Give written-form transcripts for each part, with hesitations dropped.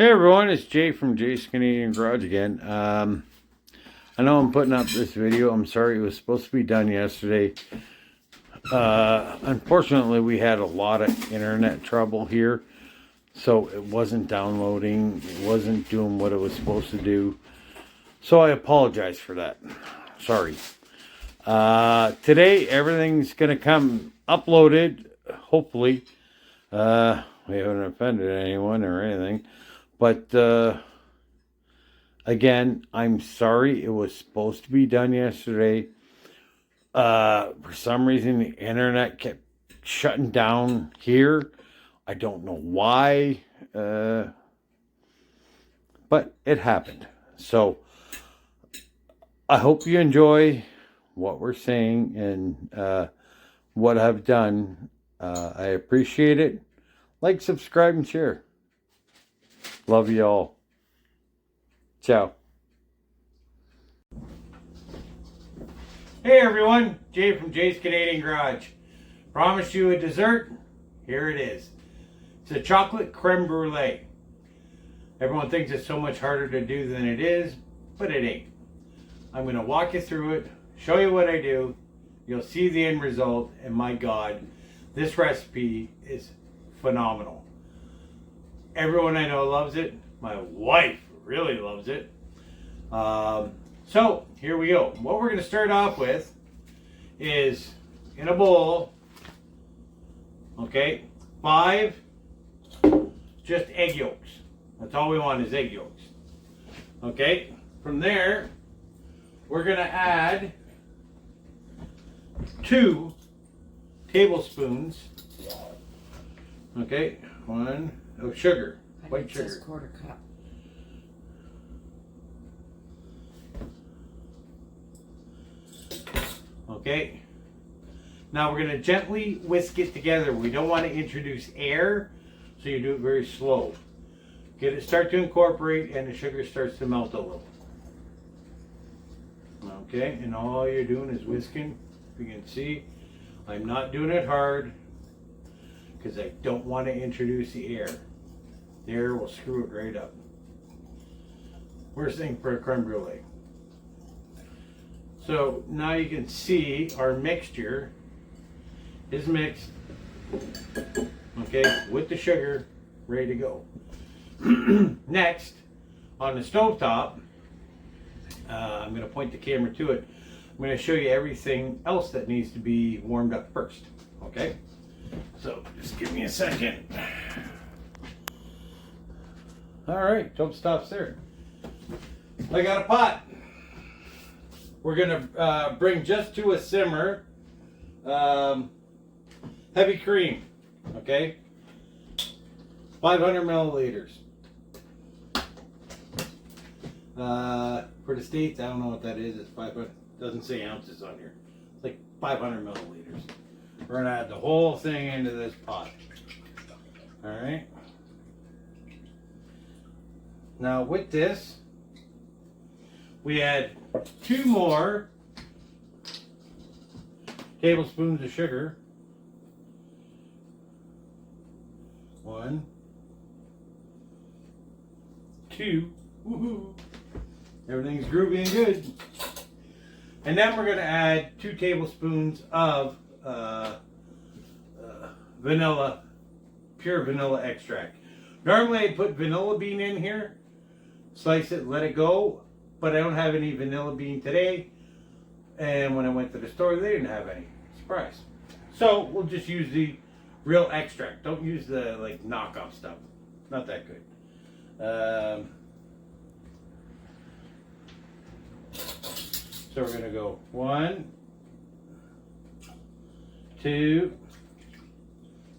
Hey everyone, it's Jay from Jay's Canadian Garage again. I know I'm putting up this video. I'm sorry, it was supposed to be done yesterday. Unfortunately, we had a lot of internet trouble here, so it wasn't downloading. It wasn't doing what it was supposed to do. So I apologize for that. Sorry. Today, everything's going to come uploaded, hopefully. We haven't offended anyone or anything. But, again, I'm sorry. It was supposed to be done yesterday. For some reason, the internet kept shutting down here. I don't know why. But it happened. So, I hope you enjoy what we're saying and what I've done. I appreciate it. Like, subscribe, and share. Love you all. Ciao. Hey everyone, Jay from Jay's Canadian Garage. Promised you a dessert. Here it is. It's a chocolate creme brulee. Everyone thinks it's so much harder to do than it is, but it ain't. I'm going to walk you through it, show you what I do. You'll see the end result, and my God, this recipe is phenomenal. Everyone I know loves it. My wife really loves it. So here we go. What we're going to start off with is in a bowl, okay, 5 just egg yolks. That's all we want is egg yolks. Okay, from there, we're going to add 2 tablespoons, okay, one of sugar, white sugar. It says quarter cup. Okay. Now we're going to gently whisk it together. We don't want to introduce air, so you do it very slow. Get it start to incorporate, and the sugar starts to melt a little. Okay, and all you're doing is whisking. You can see I'm not doing it hard because I don't want to introduce the air. The air will screw it right up. Worst thing for a creme brulee. So now you can see our mixture is mixed, okay, with the sugar, ready to go. Next, on the stovetop, I'm going to point the camera to it. I'm going to show you everything else that needs to be warmed up first, okay? So just give me a second. All right, stove's there. I got a pot. We're gonna bring just to a simmer heavy cream, okay? 500 milliliters. For the States, I don't know what that is. It's 500. Doesn't say ounces on here. It's like 500 milliliters. We're gonna add the whole thing into this pot. All right. Now with this, we add 2 more tablespoons of sugar. 1, 2, woohoo! Everything's groovy and good. And then we're going to add 2 tablespoons of vanilla, pure vanilla extract. Normally I put vanilla bean in here, slice it, let it go. But I don't have any vanilla bean today, and when I went to the store, they didn't have any. Surprise. So we'll just use the real extract. Don't use the like knockoff stuff. Not that good. So we're gonna go 1, 2,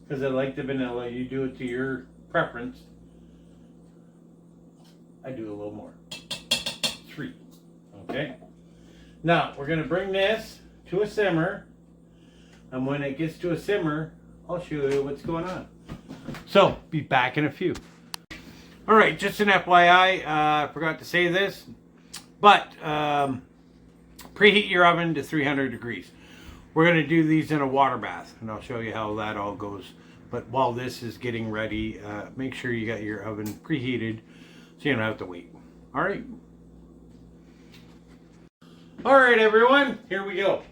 because I like the vanilla. You do it to your preference. I do a little more. 3. Okay. Now we're going to bring this to a simmer, and when it gets to a simmer, I'll show you what's going on. So be back in a few. All right, just an FYI, I forgot to say this, but preheat your oven to 300 degrees. We're going to do these in a water bath, and I'll show you how that all goes But while this is getting ready, make sure you got your oven preheated so you don't have to wait. All right. All right, everyone, here we go.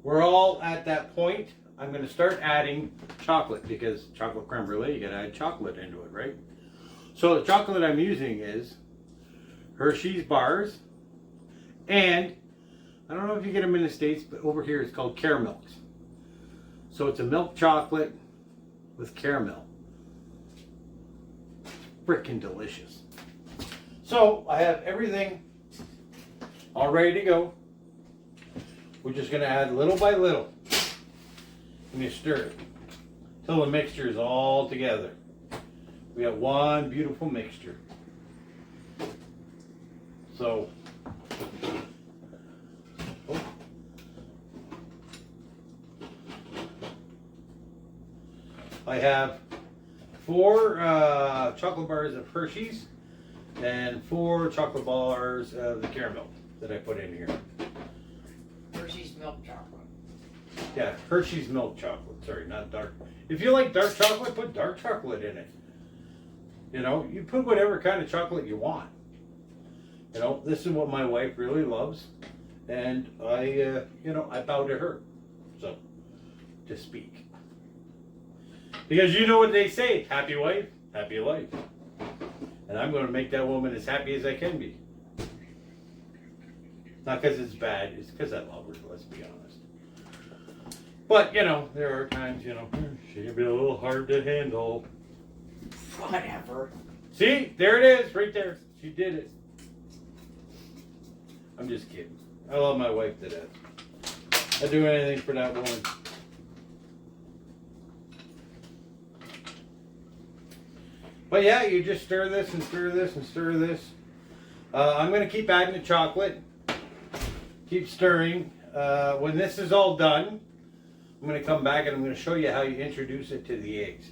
We're all at that point. I'm going to start adding chocolate because chocolate creme brulee, you got to add chocolate into it, right? So the chocolate I'm using is Hershey's bars, and I don't know if you get them in the States, but over here it's called caramels. So it's a milk chocolate with caramel. Freaking delicious. So I have everything all ready to go. We're just going to add little by little. And you stir it until the mixture is all together. We have one beautiful mixture. So, I have 4 chocolate bars of Hershey's and 4 chocolate bars of the caramel that I put in here. Hershey's milk chocolate. Yeah, Hershey's milk chocolate. Sorry, not dark. If you like dark chocolate, put dark chocolate in it. You know, you put whatever kind of chocolate you want. You know, this is what my wife really loves. And I, I bow to her. So, to speak. Because you know what they say, happy wife, happy life. And I'm going to make that woman as happy as I can be. Not because it's bad, it's because I love her, let's be honest. But, there are times, she can be a little hard to handle. Whatever. See, there it is, right there. She did it. I'm just kidding. I love my wife to death. I'd do anything for that woman. But yeah, you just stir this and stir this and stir this. I'm going to keep adding the chocolate. Keep stirring. When this is all done, I'm going to come back and I'm going to show you how you introduce it to the eggs.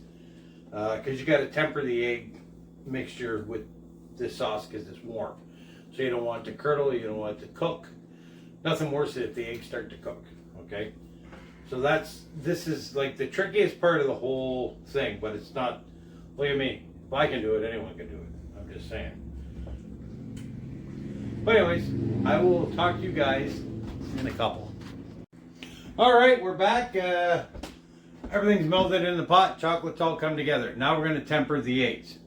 Because you got to temper the egg mixture with this sauce because it's warm. So you don't want it to curdle, you don't want it to cook. Nothing worse if the eggs start to cook. Okay? So this is like the trickiest part of the whole thing, but it's not. Look at me. If I can do it, anyone can do it. I'm just saying. But anyways, I will talk to you guys in a couple. Alright, we're back. Everything's melted in the pot. Chocolate's all come together. Now we're going to temper the eggs.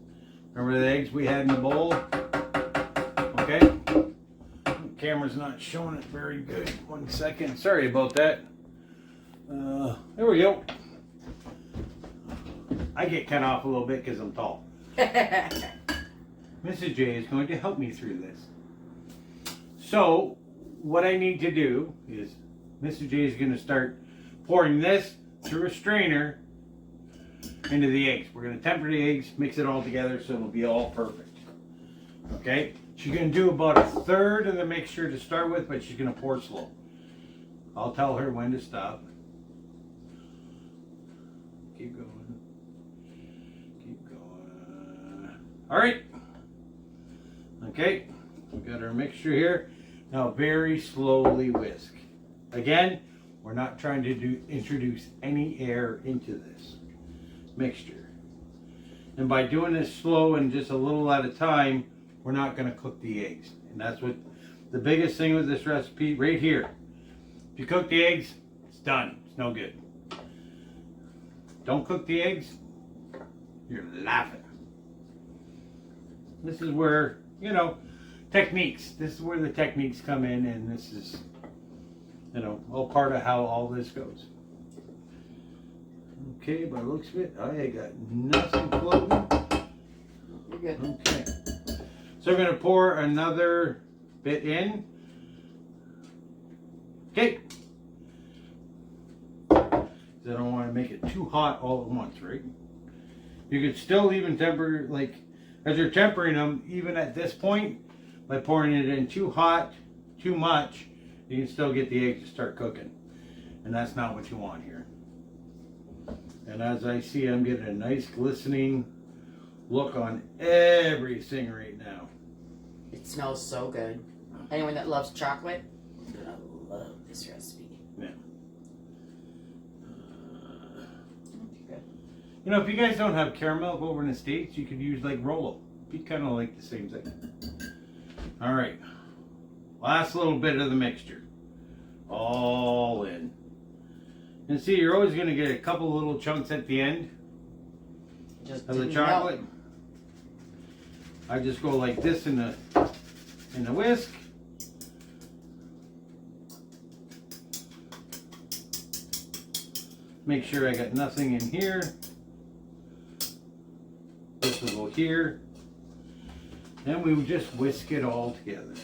Remember the eggs we had in the bowl? Okay. The camera's not showing it very good. 1 second. Sorry about that. There we go. I get cut off a little bit because I'm tall. Mrs. J is going to help me through this. So, what I need to do is Mrs. J is going to start pouring this through a strainer into the eggs. We're going to temper the eggs, mix it all together so it'll be all perfect. Okay? She's going to do about 1/3 of the mixture to start with, but she's going to pour slow. I'll tell her when to stop. Keep going. Keep going. Alright. Okay. We've got our mixture here. Now very slowly whisk. Again, we're not trying to introduce any air into this mixture. And by doing this slow and just a little at a time, we're not going to cook the eggs. And that's what the biggest thing with this recipe right here. If you cook the eggs, it's done. It's no good. Don't cook the eggs, you're laughing. This is where, techniques. This is where the techniques come in, and this is, all part of how all this goes. Okay, by the looks of it, I got nothing floating. You're good. Okay. So we're going to pour another bit in. Okay. I don't want to make it too hot all at once, right? You could still even temper, as you're tempering them, even at this point, by pouring it in too hot, too much, you can still get the eggs to start cooking. And that's not what you want here. And as I see, I'm getting a nice glistening look on everything right now. It smells so good. Anyone that loves chocolate is gonna love this recipe. Yeah. You know, if you guys don't have caramel over in the States, you could use like Rolo. Be kind of like the same thing. All right. Last little bit of the mixture. All in. And see, you're always going to get a couple little chunks at the end of the chocolate. Melt. I just go like this in the whisk. Make sure I got nothing in here. This will go here. Then we will just whisk it all together.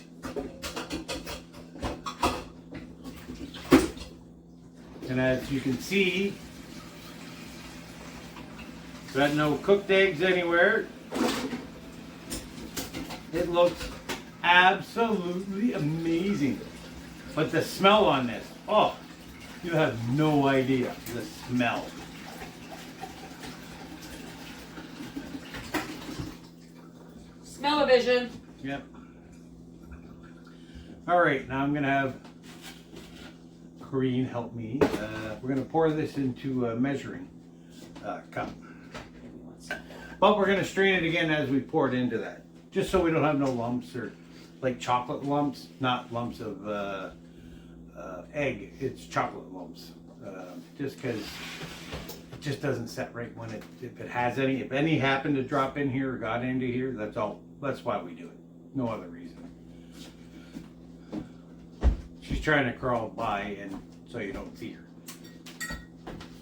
And as you can see, got no cooked eggs anywhere. It looks absolutely amazing. But the smell on this, oh, you have no idea the smell. Smell-o-vision. Yep. All right, now I'm gonna have Corrine help me. We're gonna pour this into a measuring cup. But we're gonna strain it again as we pour it into that. Just so we don't have no lumps or like chocolate lumps, not lumps of egg, it's chocolate lumps. Just because it just doesn't set right when if it has any, if any happen to drop in here or got into here, that's all. That's why we do it. No other reason. She's trying to crawl by and so you don't see her.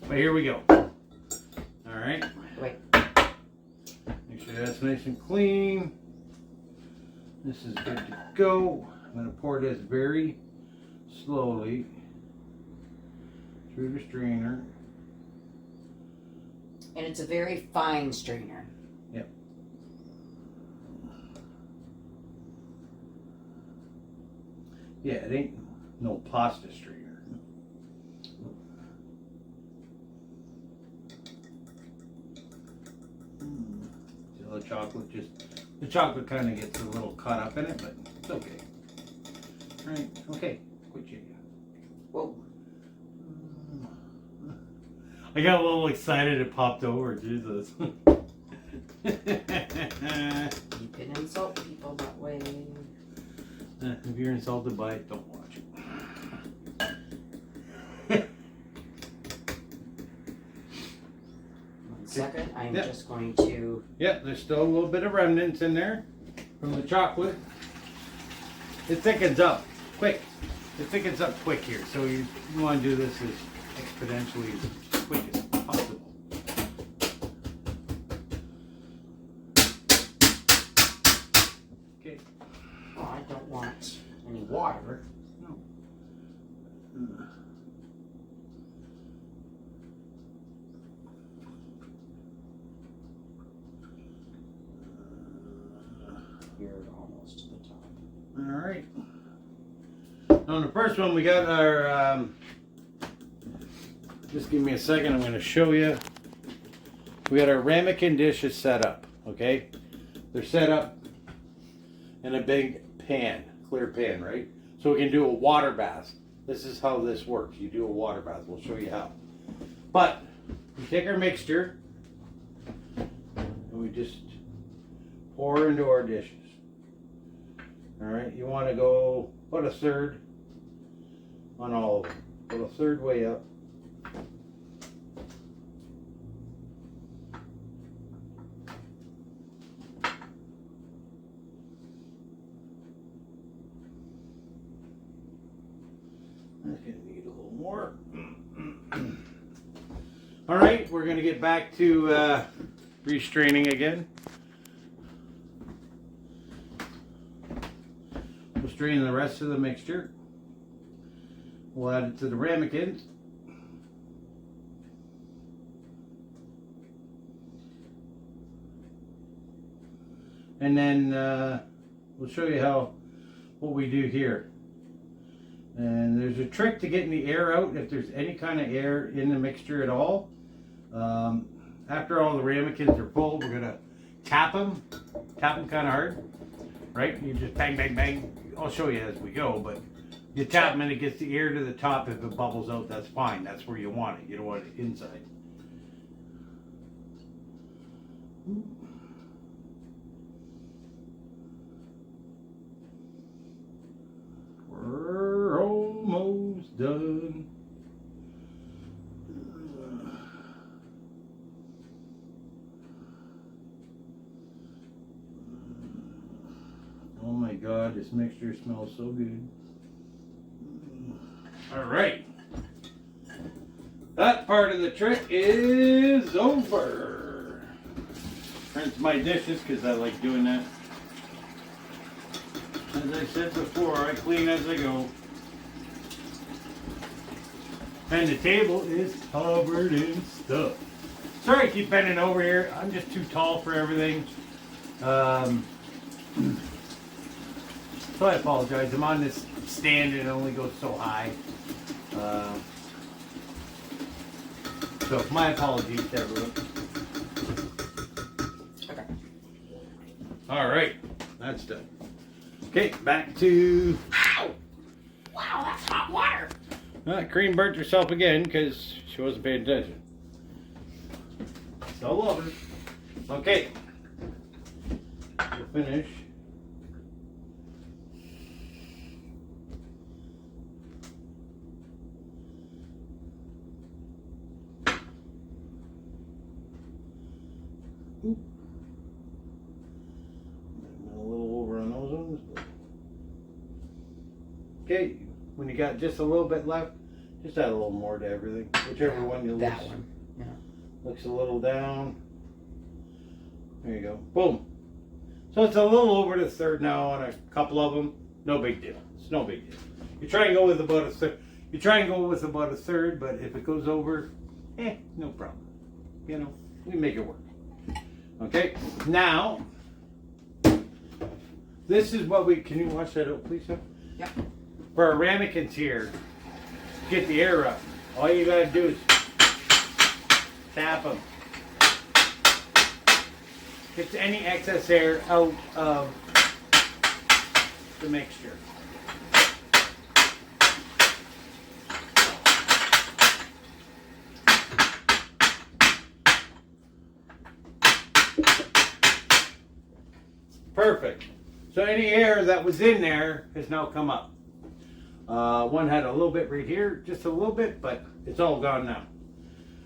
But here we go. All right. Wait. Make sure that's nice and clean. This is good to go. I'm going to pour this very slowly through the strainer. And it's a very fine strainer. Yep. Yeah, it ain't no pasta strainer. See the chocolate the chocolate kind of gets a little caught up in it, but it's okay. All right, okay, quit shaking. Whoa. I got a little excited, it popped over, Jesus. You can insult people that way. If you're insulted by it, don't watch it. One second, I'm just going to... Yeah, there's still a little bit of remnants in there from the chocolate. It thickens up quick. It thickens up quick here, so you want to do this as exponentially as quick as possible. Okay. Oh, I don't want any water. No. You're almost to the top. All right. On the first one, we got our. Just give me a second. I'm going to show you. We got our ramekin dishes set up. Okay, they're set up in a big pan, clear pan, right? So we can do a water bath. This is how this works. You do a water bath. We'll show you how. But we take our mixture and we just pour into our dishes. All right, you want to go put a third on all of them. Put a third way up. That's going to need a little more. All right, we're going to get back to restraining again. We'll strain the rest of the mixture. We'll add it to the ramekins. And then we'll show you what we do here. And there's a trick to getting the air out if there's any kind of air in the mixture at all. After all the ramekins are full, we're gonna tap them kind of hard, right? You just bang, bang, bang. I'll show you as we go, but you tap them and it gets the air to the top. If it bubbles out, that's fine. That's where you want it. You don't want it inside. We're almost done. Oh my God, this mixture smells so good. All right. That part of the trick is over. Rinse my dishes because I like doing that. As I said before, I clean as I go. And the table is covered in stuff. Sorry I keep bending over here. I'm just too tall for everything. So I apologize. I'm on this stand and it only goes so high. So my apologies to everyone. Okay. All right, that's done. Okay, back to. Ow! Wow, that's hot water. Cream burnt herself again because she wasn't paying attention. Still love her. Okay, we'll finish. Oop. A little over on those ones. Okay, when you got just a little bit left, just add a little more to everything. Whichever one you That one. Yeah. looks a little down. There you go. Boom. So it's a little over the third now on a couple of them. No big deal. It's no big deal. You try and go with about a third. You try and go with about a third, but if it goes over, no problem. You know, we make it work. Okay. Now, this is what we. Can you watch that out, please, sir? Yep. For our ramekins here, get the air up. All you gotta do is tap them. Get any excess air out of the mixture. Perfect. So any air that was in there has now come up. One had a little bit right here, just a little bit, but it's all gone now.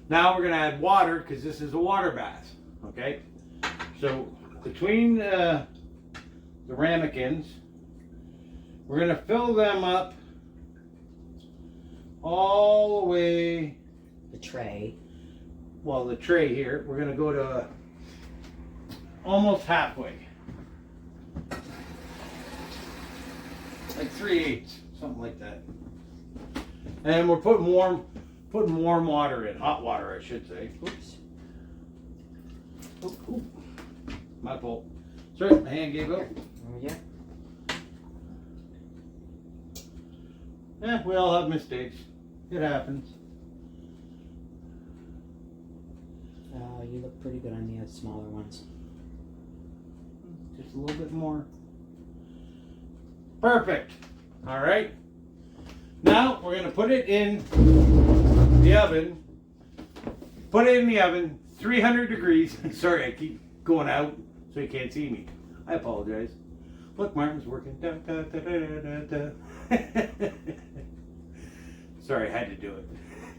Now we're going to add water because this is a water bath. Okay? So between the ramekins, we're going to fill them up all the way. The tray. Well, the tray here, we're going to go to almost halfway. Like 3/8, something like that. And we're putting warm water in, hot water, I should say. Oops. Oop. My fault. Sorry, my hand gave up. Oh yeah. We all have mistakes. It happens. Oh, you look pretty good on the smaller ones. Just a little bit more. Perfect. All right. Now we're going to put it in the oven. Put it in the oven, 300 degrees. Sorry, I keep going out so you can't see me. I apologize. Look, Martin's working. Da, da, da, da, da, da. Sorry, I had to do it.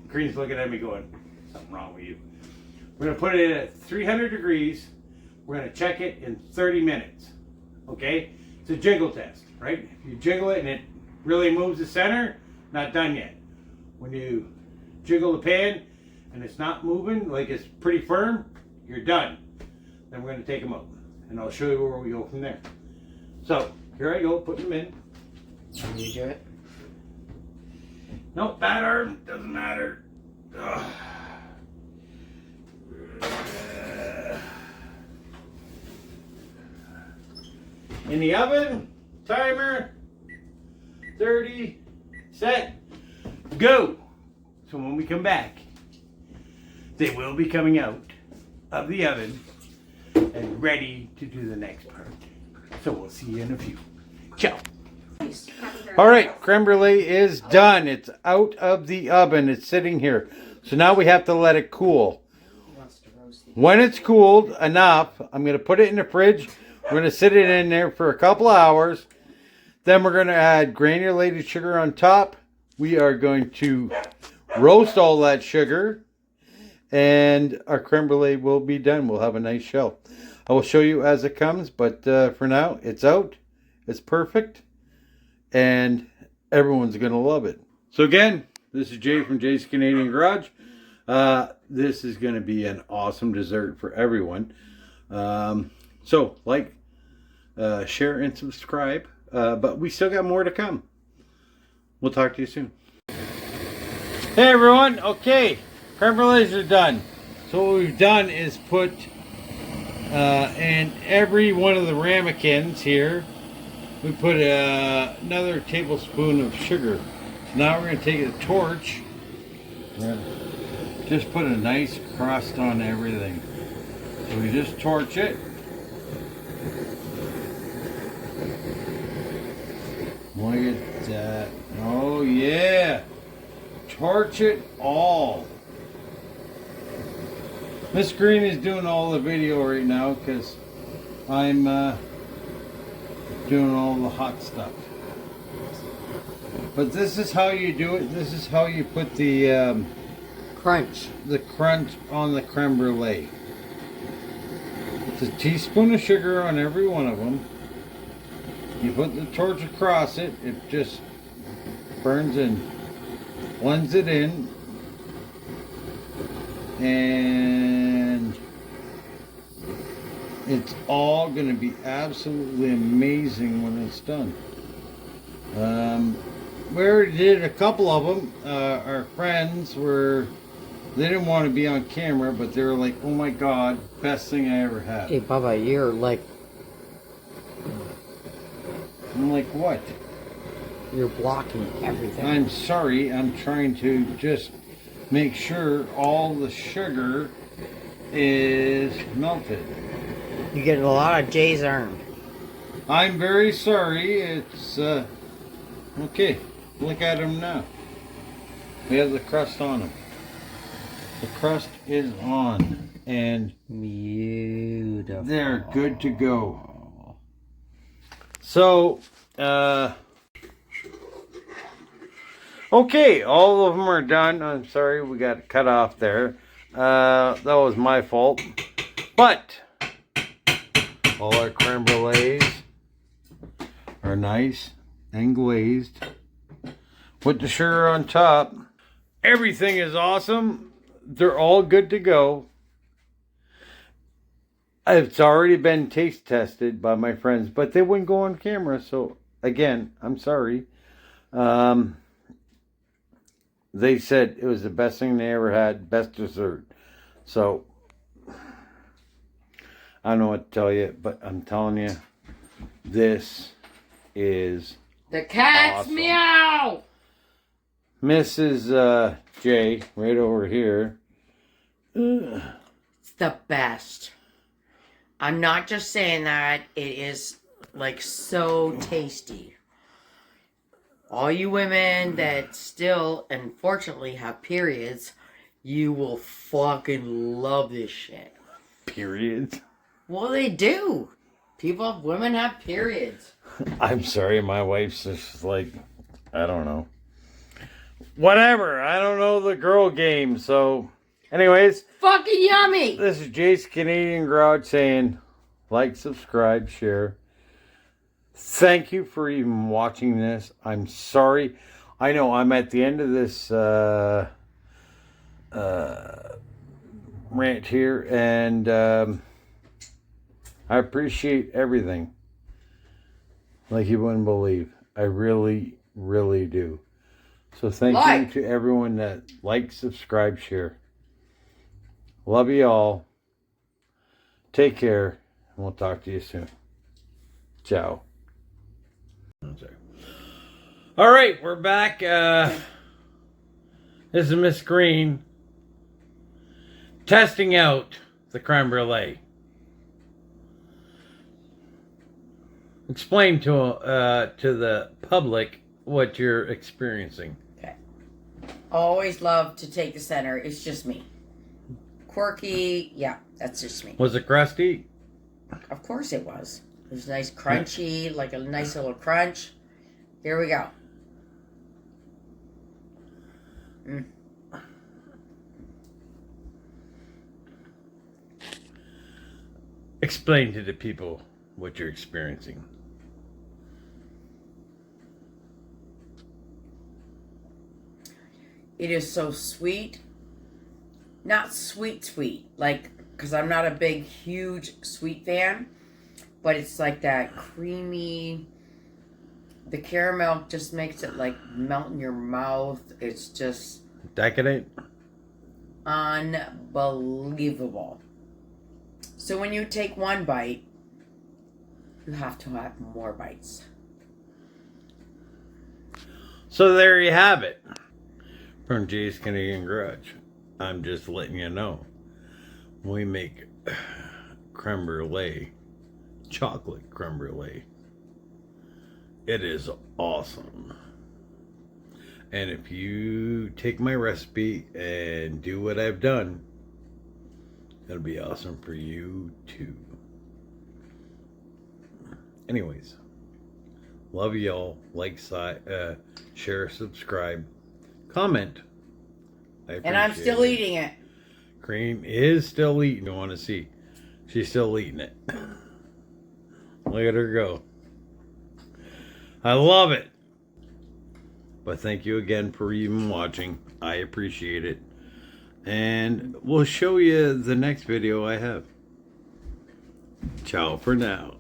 Green's looking at me going, something wrong with you. We're going to put it at 300 degrees. We're going to check it in 30 minutes. Okay? It's a jiggle test, right? If you jiggle it and it really moves the center, not done yet. When you jiggle the pan and it's not moving, like it's pretty firm, you're done. Then we're going to take them out. And I'll show you where we go from there. So, here I go, putting them in. Can you do it? Nope, that arm doesn't matter. Ugh. In the oven, timer, 30, set, go. So when we come back, they will be coming out of the oven and ready to do the next part. So we'll see you in a few. Ciao. All right, creme brulee is done. It's out of the oven. It's sitting here. So now we have to let it cool. He wants to roast When it's cooled enough, I'm going to put it in the fridge. We're going to sit it in there for a couple of hours. Then we're going to add granulated sugar on top. We are going to roast all that sugar. And our creme brulee will be done. We'll have a nice shell. I will show you as it comes. But for now, it's out. It's perfect. And everyone's going to love it. So again, this is Jay from Jay's Canadian Garage. This is going to be an awesome dessert for everyone. So like, share, and subscribe. But we still got more to come. We'll talk to you soon. Hey everyone. Okay. Creme brulees are done. So what we've done is put in every one of the ramekins here, we put another tablespoon of sugar. So now we're going to take a torch. We're going to just put a nice crust on everything. So we just torch it. Look at that. Oh yeah. Torch it all. Miss Green is doing all the video right now because I'm doing all the hot stuff. But this is how you do it. This is how you put the crunch on the creme brulee. It's a teaspoon of sugar on every one of them. You put the torch across it. It just burns and blends it in. And it's all going to be absolutely amazing when it's done. We already did a couple of them. Our friends they didn't want to be on camera, but they were like, oh my God, best thing I ever had. Hey, Bubba, you're like... I'm like, what? You're blocking everything. I'm sorry, I'm trying to just make sure all the sugar is melted. You get a lot of Jay's earned. I'm very sorry. It's okay. Look at them now. We have the crust on them. The crust is on, and beautiful. They're good to go. So, okay, all of them are done. I'm sorry we got cut off there. That was my fault. But all our creme brulees are nice and glazed. Put the sugar on top. Everything is awesome. They're all good to go. It's already been taste tested by my friends, but they wouldn't go on camera. So again, I'm sorry. They said it was the best thing they ever had, best dessert. So I don't know what to tell you, but I'm telling you, this is the cat's awesome. Meow. Mrs. J, right over here. It's the best. I'm not just saying that. It is like so tasty. All you women that still, unfortunately, have periods, you will fucking love this shit. Periods? Well, they do. Women have periods. I'm sorry, my wife's just like, I don't know. Whatever, I don't know the girl game, so... Anyways. Fucking yummy! This is Jay's Canadian Garage saying, like, subscribe, share. Thank you for even watching this. I'm sorry. I know I'm at the end of this rant here, and I appreciate everything. Like you wouldn't believe. I really, really do. So thank you to everyone that likes, subscribe, share. Love you all. Take care, and we'll talk to you soon. Ciao. All right, we're back. This is Miss Green testing out the creme brulee. Explain to the public what you're experiencing. Okay. Always love to take the center. It's just me. quirky. Yeah, that's just me. Was it crusty? Of course it was. It was nice crunchy, like a nice little crunch. Here we go. Mm. Explain to the people what you're experiencing. It is so sweet. Not sweet, like, because I'm not a big, huge sweet fan, but it's like that creamy, the caramel just makes it like melt in your mouth. It's just Decadent? unbelievable. So when you take one bite, you have to have more bites. So there you have it. From Jay's Canadian Garage. I'm just letting you know. We make creme brulee, chocolate creme brulee. It is awesome. And if you take my recipe and do what I've done, it'll be awesome for you too. Anyways, love y'all. Like, share, subscribe, comment. And I'm still eating it. Cream is still eating. You want to see? She's still eating it. Look at her go. I love it. But thank you again for even watching. I appreciate it. And we'll show you the next video I have. Ciao for now.